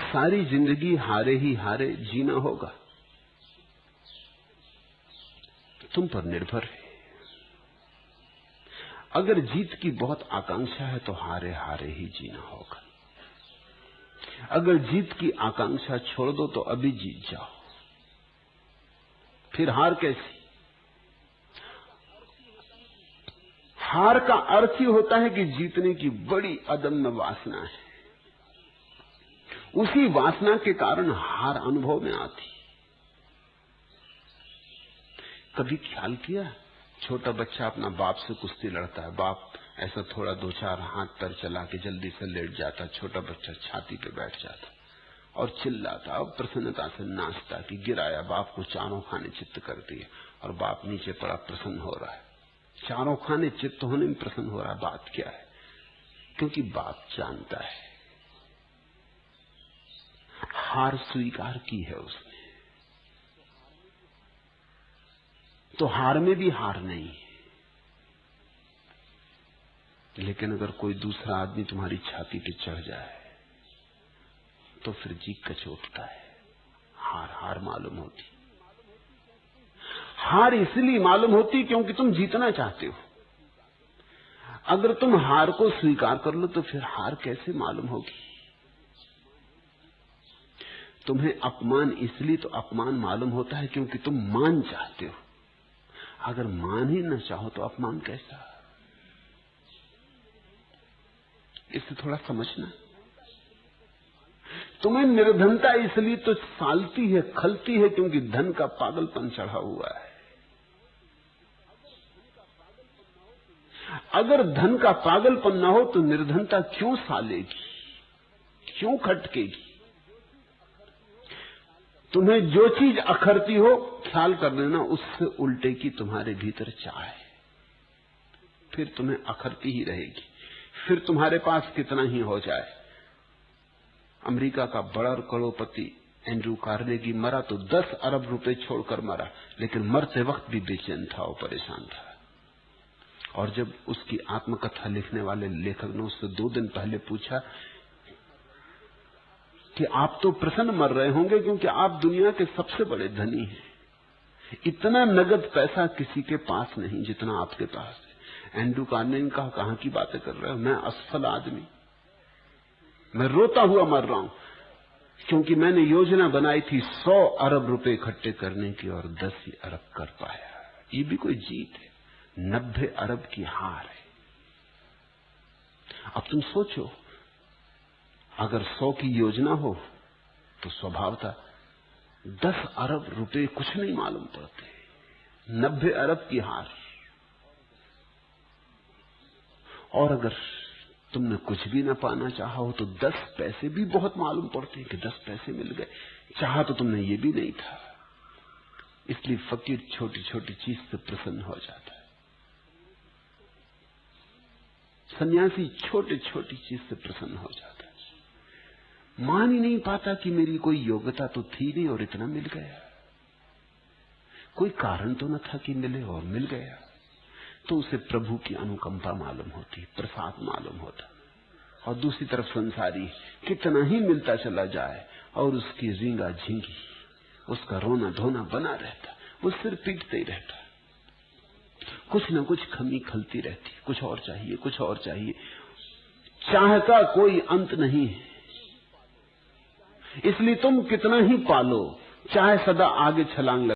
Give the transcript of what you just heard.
सारी जिंदगी हारे ही हारे जीना होगा, तुम पर निर्भर है। अगर जीत की बहुत आकांक्षा है तो हारे हारे ही जीना होगा। अगर जीत की आकांक्षा छोड़ दो तो अभी जीत जाओ, फिर हार कैसी? हार का अर्थ ही होता है कि जीतने की बड़ी अदम्य वासना है, उसी वासना के कारण हार अनुभव में आती। कभी ख्याल किया, छोटा बच्चा अपना बाप से कुश्ती लड़ता है, बाप ऐसा थोड़ा दो चार हाथ पैर चला के जल्दी से लेट जाता, छोटा बच्चा छाती पे बैठ जाता और चिल्लाता और प्रसन्नता से नाचता कि गिराया, बाप को चारों खाने चित्त कर दिए, और बाप नीचे पड़ा प्रसन्न हो रहा है। चारों खाने चित्त होने में प्रसन्न हो रहा है, बात क्या है? क्योंकि बाप जानता है हार स्वीकार की है उसने, तो हार में भी हार नहीं है। लेकिन अगर कोई दूसरा आदमी तुम्हारी छाती पे चढ़ जाए तो फिर जी कच उठता है, हार हार मालूम होती। हार इसलिए मालूम होती क्योंकि तुम जीतना चाहते हो। अगर तुम हार को स्वीकार कर लो तो फिर हार कैसे मालूम होगी? तुम्हें अपमान इसलिए तो अपमान मालूम होता है क्योंकि तुम मान चाहते हो। अगर मान ही न चाहो तो अपमान कैसा? इसे थोड़ा समझना। तुम्हें निर्धनता इसलिए तो सालती है, खलती है क्योंकि धन का पागलपन चढ़ा हुआ है। अगर धन का पागलपन ना हो तो निर्धनता क्यों सालेगी, क्यों खटकेगी? तुम्हें जो चीज अखरती हो, ख्याल कर लेना उससे उल्टे की तुम्हारे भीतर चाह है, फिर तुम्हें अखरती ही रहेगी। फिर तुम्हारे पास कितना ही हो जाए। अमेरिका का बड़ा करोड़पति एंड्रू कार्नेगी मरा तो 10 अरब रुपए छोड़कर मरा, लेकिन मरते वक्त भी बेचैन था और परेशान था। और जब उसकी आत्मकथा लिखने वाले लेखक ने उससे 2 दिन पहले पूछा कि आप तो प्रसन्न मर रहे होंगे क्योंकि आप दुनिया के सबसे बड़े धनी हैं, इतना नगद पैसा किसी के पास नहीं जितना आपके पास है। एंड्रू कार्नेगी ने कहा, कहां की बातें कर रहे हो, मैं असफल आदमी, मैं रोता हुआ मर रहा हूं क्योंकि मैंने योजना बनाई थी 100 अरब रुपए इकट्ठे करने की और 10 ही अरब कर पाया। ये भी कोई जीत है? 90 अरब की हार है। अब तुम सोचो, अगर 100 की योजना हो तो स्वभावतः 10 अरब रुपए कुछ नहीं मालूम पड़ते, 90 अरब की हार। और अगर तुमने कुछ भी ना पाना चाहा हो तो 10 पैसे भी बहुत मालूम पड़ते हैं कि 10 पैसे मिल गए। चाहा तो तुमने ये भी नहीं था। इसलिए फकीर छोटी छोटी चीज से प्रसन्न हो जाता है, सन्यासी छोटे छोटी चीज से प्रसन्न हो जाता है। मान ही नहीं पाता कि मेरी कोई योग्यता तो थी नहीं और इतना मिल गया, कोई कारण तो न था कि मिले और मिल गया। तो उसे प्रभु की अनुकंपा मालूम होती, प्रसाद मालूम होता। और दूसरी तरफ संसारी कितना ही मिलता चला जाए और उसकी रींगा झींगी, उसका रोना धोना बना रहता, वो सिर पीटते ही रहता, कुछ न कुछ खमी खलती रहती, कुछ और चाहिए, कुछ और चाहिए। चाह का कोई अंत नहीं है, इसलिए तुम कितना ही पालो, चाहे सदा आगे छलांग लगे।